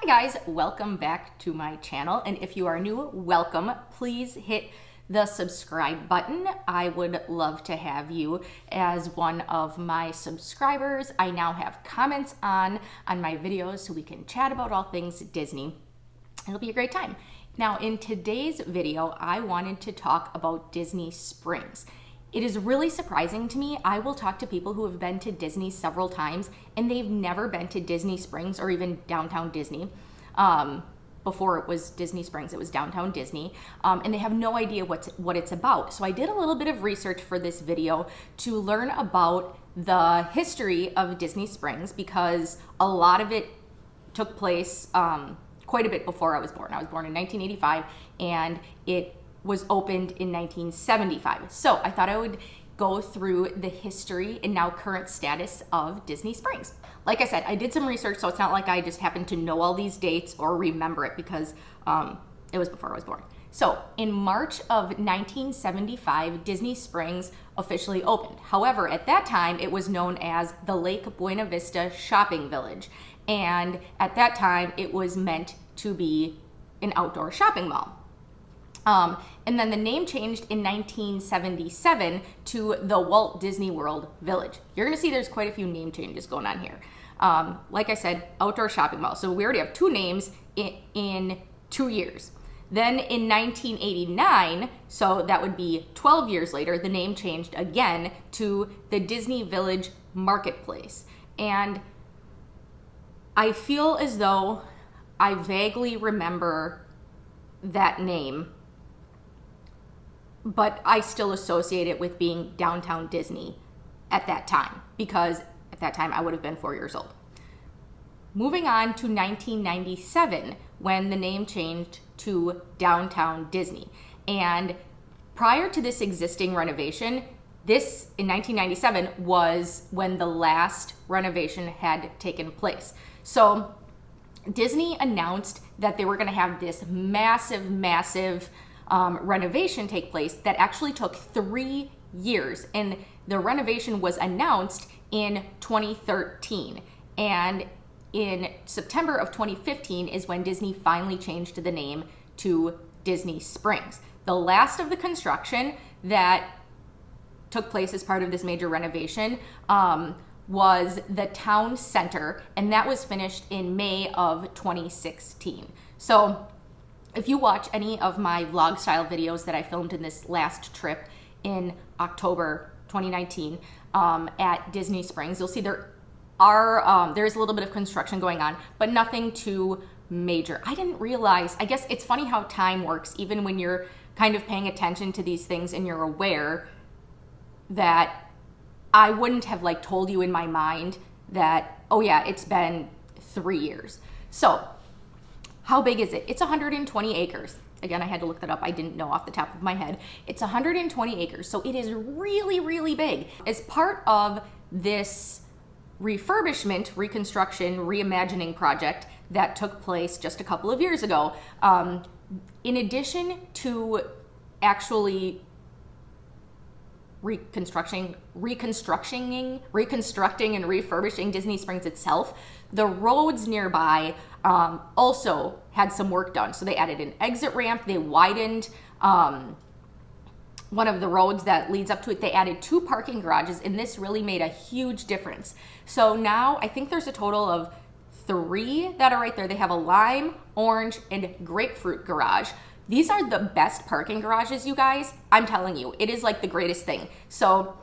Hi guys, welcome back to my channel, and if you are new, welcome. Please hit the subscribe button. I would love to have you as one of my subscribers. I now have comments on my videos so we can chat about all things Disney. It'll be a great time. Now in today's video, I wanted to talk about Disney Springs. It is really surprising to me. I will talk to people who have been to Disney several times and they've never been to Disney Springs or even downtown Disney. Before it was Disney Springs, it was downtown Disney, and they have no idea what it's about. So I did a little bit of research for this video to learn about the history of Disney Springs because a lot of it took place quite a bit before I was born. I was born in 1985 and it was opened in 1975. So I thought I would go through the history and now current status of Disney Springs. Like I said, I did some research, so it's not like I just happened to know all these dates or remember it because it was before I was born. So in March of 1975, Disney Springs officially opened. However, at that time, it was known as the Lake Buena Vista Shopping Village. And at that time, it was meant to be an outdoor shopping mall. And then the name changed in 1977 to the Walt Disney World Village. You're gonna see there's quite a few name changes going on here. Like I said, outdoor shopping mall. So we already have two names in 2 years. Then in 1989, so that would be 12 years later, the name changed again to the Disney Village Marketplace. And I feel as though I vaguely remember that name, but I still associate it with being downtown Disney at that time, because at that time I would have been 4 years old. Moving on to 1997, when the name changed to Downtown Disney. And prior to this existing renovation, this in 1997 was when the last renovation had taken place. So Disney announced that they were gonna have this massive renovation take place that actually took 3 years, and the renovation was announced in 2013, and in September of 2015 is when Disney finally changed the name to Disney Springs. The last of the construction that took place as part of this major renovation was the town center, and that was finished in May of 2016. So if you watch any of my vlog style videos that I filmed in this last trip in October 2019 at Disney Springs, you'll see there's a little bit of construction going on, but nothing too major. I didn't realize, I guess it's funny how time works, even when you're kind of paying attention to these things and you're aware, that I wouldn't have told you in my mind that, oh yeah, it's been 3 years. So how big is it? It's 120 acres. Again, I had to look that up. I didn't know off the top of my head. It's 120 acres, so it is really, really big. As part of this refurbishment, reconstruction, reimagining project that took place just a couple of years ago, in addition to actually reconstructing and refurbishing Disney Springs itself, the roads nearby also had some work done. So they added an exit ramp, they widened one of the roads that leads up to it, they added 2 parking garages, and this really made a huge difference. So now I think there's a total of 3 that are right there. They have a lime, orange, and grapefruit garage. These are the best parking garages, you guys. I'm telling you, it is like the greatest thing. So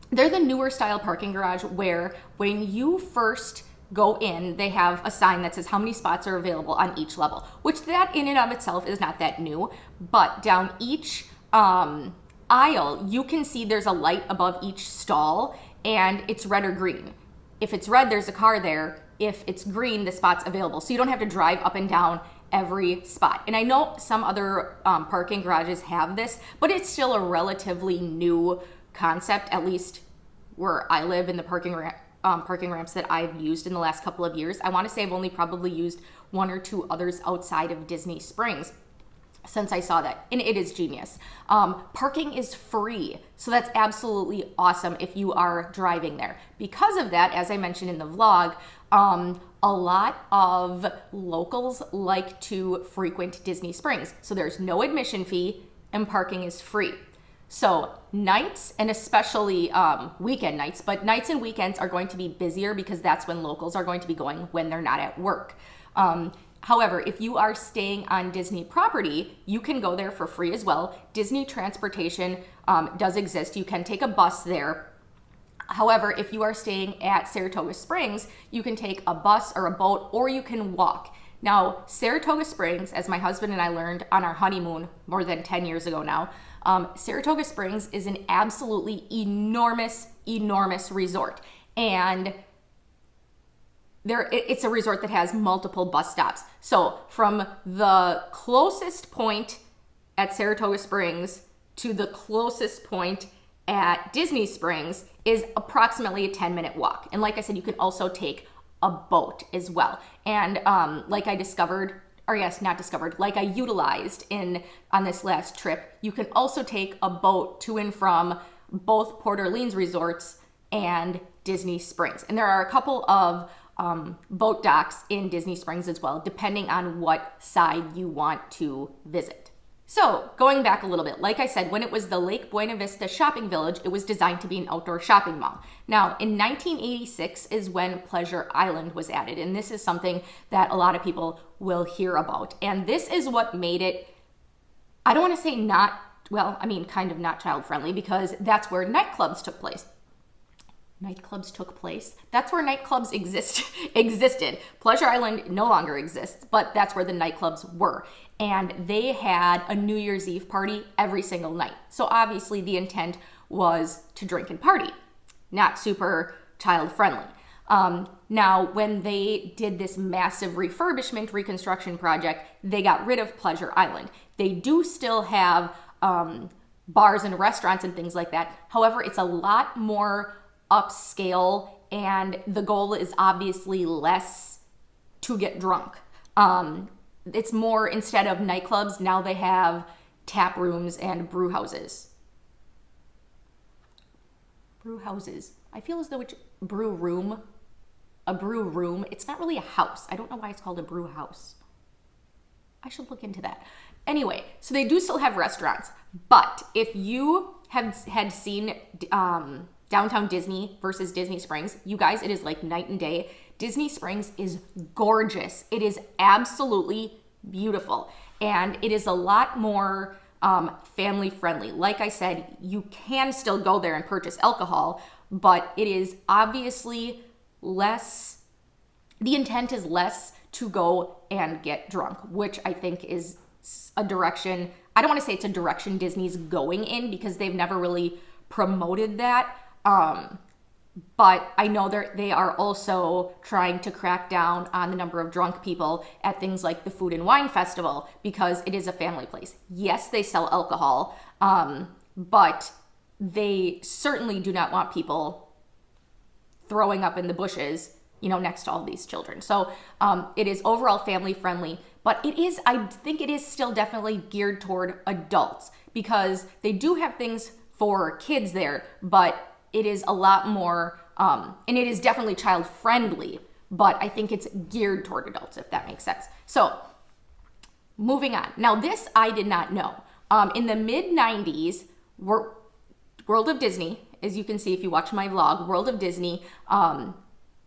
they're the newer style parking garage where when you first go in, they have a sign that says how many spots are available on each level, which that in and of itself is not that new, but down each aisle, you can see there's a light above each stall and it's red or green. If it's red, there's a car there. If it's green, the spot's available. So you don't have to drive up and down every spot. And I know some other parking garages have this, but it's still a relatively new concept, at least where I live in the parking ramps that I've used in the last couple of years. I want to say I've only probably used 1 or 2 others outside of Disney Springs since I saw that, and it is genius. Parking is free, so that's absolutely awesome if you are driving there. Because of that, as I mentioned in the vlog, a a lot of locals like to frequent Disney Springs. So there's no admission fee and parking is free. So nights, and especially weekend nights, but nights and weekends are going to be busier because that's when locals are going to be going when they're not at work. However, if you are staying on Disney property, you can go there for free as well. Disney transportation does exist. You can take a bus there. However, if you are staying at Saratoga Springs, you can take a bus or a boat, or you can walk. Now, Saratoga Springs, as my husband and I learned on our honeymoon more than 10 years ago now, Saratoga Springs is an absolutely enormous, enormous resort. And it's a resort that has multiple bus stops. So from the closest point at Saratoga Springs to the closest point at Disney Springs is approximately a 10-minute walk. And like I said, you can also take a boat as well. And like I discovered, or yes, not discovered, like I utilized on this last trip, you can also take a boat to and from both Port Orleans resorts and Disney Springs. And there are a couple of boat docks in Disney Springs as well, depending on what side you want to visit. So going back a little bit, like I said, when it was the Lake Buena Vista Shopping Village, it was designed to be an outdoor shopping mall. Now, in 1986 is when Pleasure Island was added, and this is something that a lot of people will hear about. And this is what made it, I don't want to say kind of not child-friendly, because that's where nightclubs took place. That's where nightclubs existed. Pleasure Island no longer exists, but that's where the nightclubs were. And they had a New Year's Eve party every single night. So obviously the intent was to drink and party, not super child friendly. Now, when they did this massive refurbishment reconstruction project, they got rid of Pleasure Island. They do still have bars and restaurants and things like that. However, it's a lot more upscale, and the goal is obviously less to get drunk. It's more, instead of nightclubs, now they have tap rooms and brew houses. I feel as though it's a brew room. It's not really a house. I don't know why it's called a brew house. I should look into that. Anyway, so they do still have restaurants, but if you had seen Downtown Disney versus Disney Springs, you guys, it is like night and day. Disney Springs is gorgeous. It is absolutely beautiful. And it is a lot more family friendly. Like I said, you can still go there and purchase alcohol, but it is obviously less, the intent is less to go and get drunk, which I think is a direction, I don't want to say it's a direction Disney's going in, because they've never really promoted that. But I know they are also trying to crack down on the number of drunk people at things like the Food and Wine Festival, because it is a family place. Yes, they sell alcohol, but they certainly do not want people throwing up in the bushes, next to all these children. So it is overall family friendly, but I think it is still definitely geared toward adults, because they do have things for kids there, but it is a lot more, and it is definitely child friendly, but I think it's geared toward adults, if that makes sense. So moving on. Now this I did not know. In the mid 90s, World of Disney, as you can see if you watch my vlog, World of Disney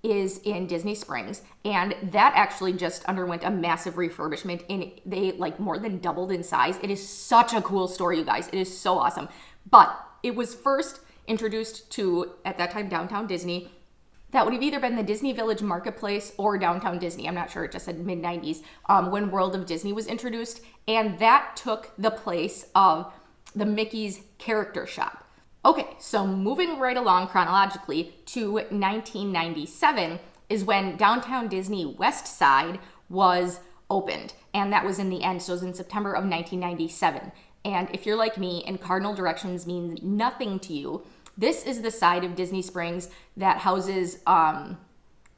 is in Disney Springs, and that actually just underwent a massive refurbishment, and they more than doubled in size. It is such a cool story, you guys. It is so awesome. But it was first introduced to, at that time, Downtown Disney. That would have either been the Disney Village Marketplace or Downtown Disney. I'm not sure, it just said mid-90s, when World of Disney was introduced. And that took the place of the Mickey's Character Shop. Okay, so moving right along chronologically to 1997 is when Downtown Disney West Side was opened. And that was in the end, so it was in September of 1997. And if you're like me and cardinal directions mean nothing to you, this is the side of Disney Springs that houses,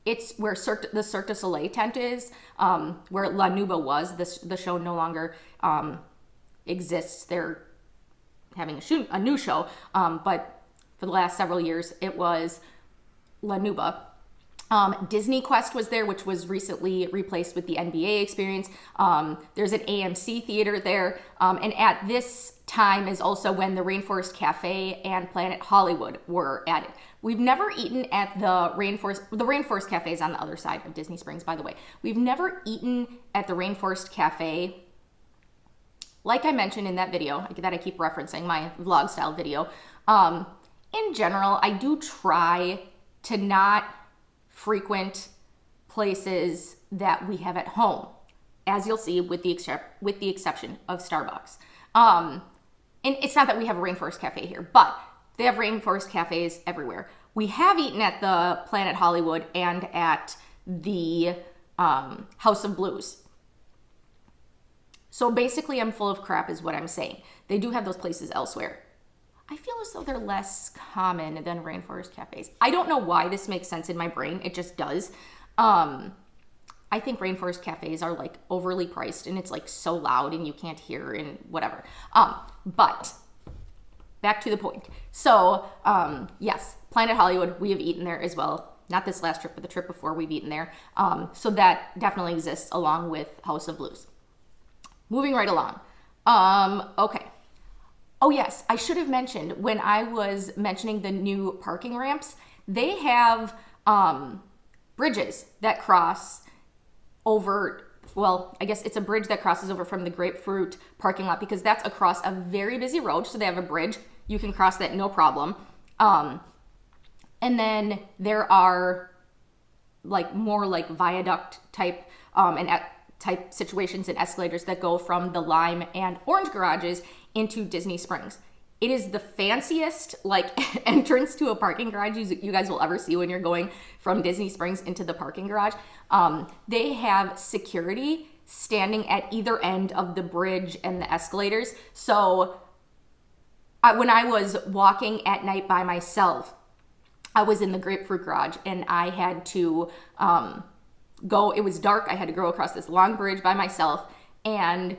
it's where the Cirque du Soleil tent is, where La Nuba was. The show no longer exists. They're having a new show, but for the last several years, it was La Nuba. Disney Quest was there, which was recently replaced with the NBA experience. There's an AMC theater there. And at this time is also when the Rainforest Cafe and Planet Hollywood were added. We've never eaten at the Rainforest Cafe is on the other side of Disney Springs, by the way. We've never eaten at the Rainforest Cafe. Like I mentioned in that video that I keep referencing, my vlog style video. In general, I do try to not frequent places that we have at home, as you'll see with the exception of Starbucks. And it's not that we have a Rainforest Cafe here, but they have Rainforest Cafes everywhere. We have eaten at the Planet Hollywood and at the House of Blues. So basically I'm full of crap is what I'm saying. They do have those places elsewhere. I feel as though they're less common than Rainforest Cafes. I don't know why this makes sense in my brain. It just does. I think Rainforest Cafes are like overly priced and it's like so loud and you can't hear and whatever. But back to the point. So yes, Planet Hollywood, we have eaten there as well. Not this last trip, but the trip before we've eaten there. So that definitely exists along with House of Blues. Moving right along. Okay. Oh yes, I should have mentioned when I was mentioning the new parking ramps, they have bridges that cross over, well, I guess it's a bridge that crosses over from the Grapefruit parking lot because that's across a very busy road. So they have a bridge. You can cross that no problem. And then there are like more like viaduct type type situations and escalators that go from the Lime and Orange garages into Disney Springs. It is the fanciest like entrance to a parking garage you guys will ever see when you're going from Disney Springs into the parking garage. They have security standing at either end of the bridge and the escalators. So when I was walking at night by myself, I was in the Grapefruit garage and I had to it was dark. I had to go across this long bridge by myself. And,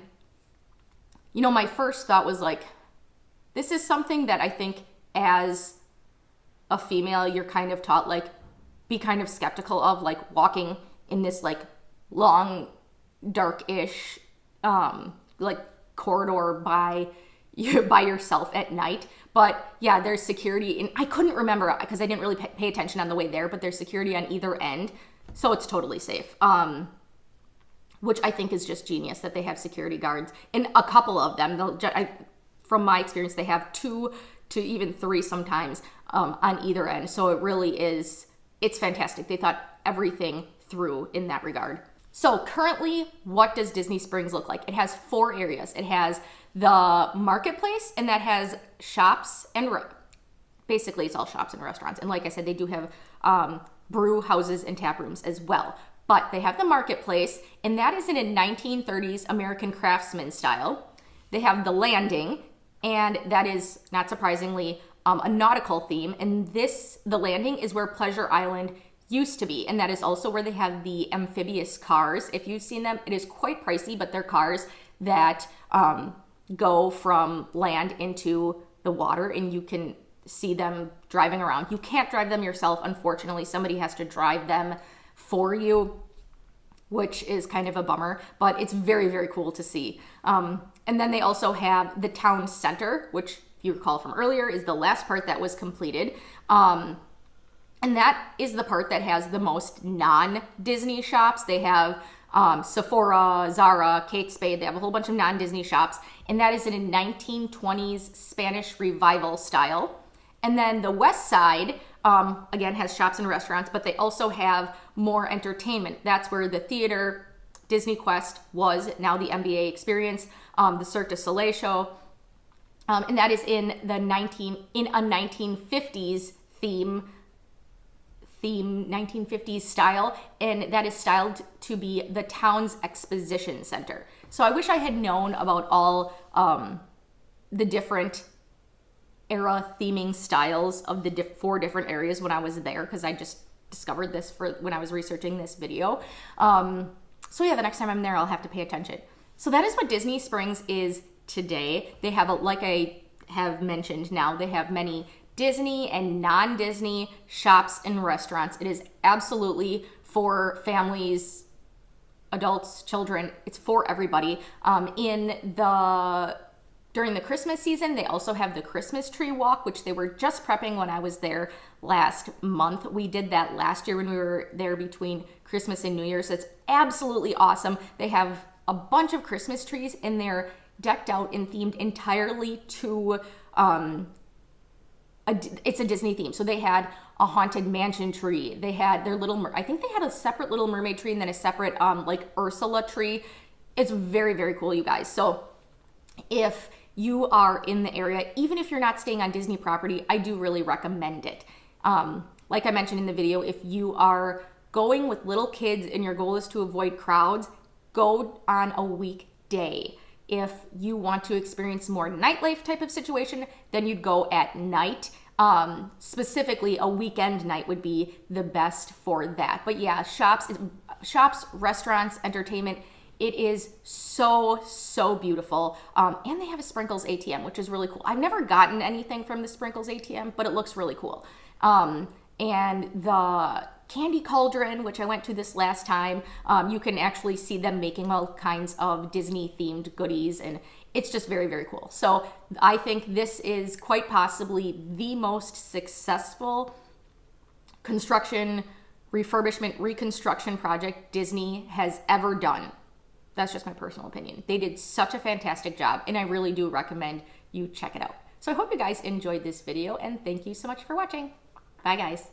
you know, my first thought was like, this is something that I think as a female, you're kind of taught, like, be kind of skeptical of, like, walking in this, like, long, dark-ish, like, corridor by yourself at night. But yeah, there's security. And I couldn't remember because I didn't really pay attention on the way there, but there's security on either end. So it's totally safe, which I think is just genius that they have security guards. And a couple of them, from my experience, they have 2 to even 3 sometimes on either end. So it really is, it's fantastic. They thought everything through in that regard. So currently, what does Disney Springs look like? It has 4 areas. It has the marketplace, and that has shops and basically it's all shops and restaurants. And like I said, they do have brew houses and tap rooms as well. But they have the marketplace, and that is in a 1930s American craftsman style. They have the landing, and that is, not surprisingly, a nautical theme. And the landing is where Pleasure Island used to be. And that is also where they have the amphibious cars. If you've seen them, it is quite pricey, but they're cars that go from land into the water, and you can see them driving around. You can't drive them yourself, unfortunately. Somebody has to drive them for you, which is kind of a bummer, but it's very, very cool to see. And then they also have the town center, which, if you recall from earlier, is the last part that was completed. And that is the part that has the most non-Disney shops. They have Sephora, Zara, Kate Spade. They have a whole bunch of non-Disney shops. And that is in a 1920s Spanish revival style. And then the west side, again, has shops and restaurants, but they also have more entertainment. That's where the theater, Disney Quest was, now the NBA Experience, the Cirque du Soleil show. And that is in a 1950s theme 1950s style, and that is styled to be the town's exposition center. So I wish I had known about all the different era theming styles of the 4 different areas when I was there, because I just discovered this when I was researching this video. So yeah, the next time I'm there, I'll have to pay attention. So that is what Disney Springs is today. They have, like I have mentioned now, they have many Disney and non-Disney shops and restaurants. It is absolutely for families, adults, children. It's for everybody. During the Christmas season, they also have the Christmas tree walk, which they were just prepping when I was there last month. We did that last year when we were there between Christmas and New Year's. It's absolutely awesome. They have a bunch of Christmas trees and they're decked out and themed entirely to it's a Disney theme. So they had a haunted mansion tree. They had their I think they had a separate Little Mermaid tree and then a separate like Ursula tree. It's very, very cool, you guys. So if you are in the area, even if you're not staying on Disney property, I do really recommend it. Like I mentioned in the video, if you are going with little kids and your goal is to avoid crowds, go on a weekday. If you want to experience more nightlife type of situation, then you'd go at night. Specifically, a weekend night would be the best for that. But yeah, shops, restaurants, entertainment, it is so, so beautiful. And they have a Sprinkles ATM, which is really cool. I've never gotten anything from the Sprinkles ATM, but it looks really cool. And the Candy Cauldron, which I went to this last time, you can actually see them making all kinds of Disney themed goodies, and it's just very, very cool. So I think this is quite possibly the most successful construction, refurbishment, reconstruction project Disney has ever done. That's just my personal opinion. They did such a fantastic job, and I really do recommend you check it out. So I hope you guys enjoyed this video, and thank you so much for watching. Bye, guys.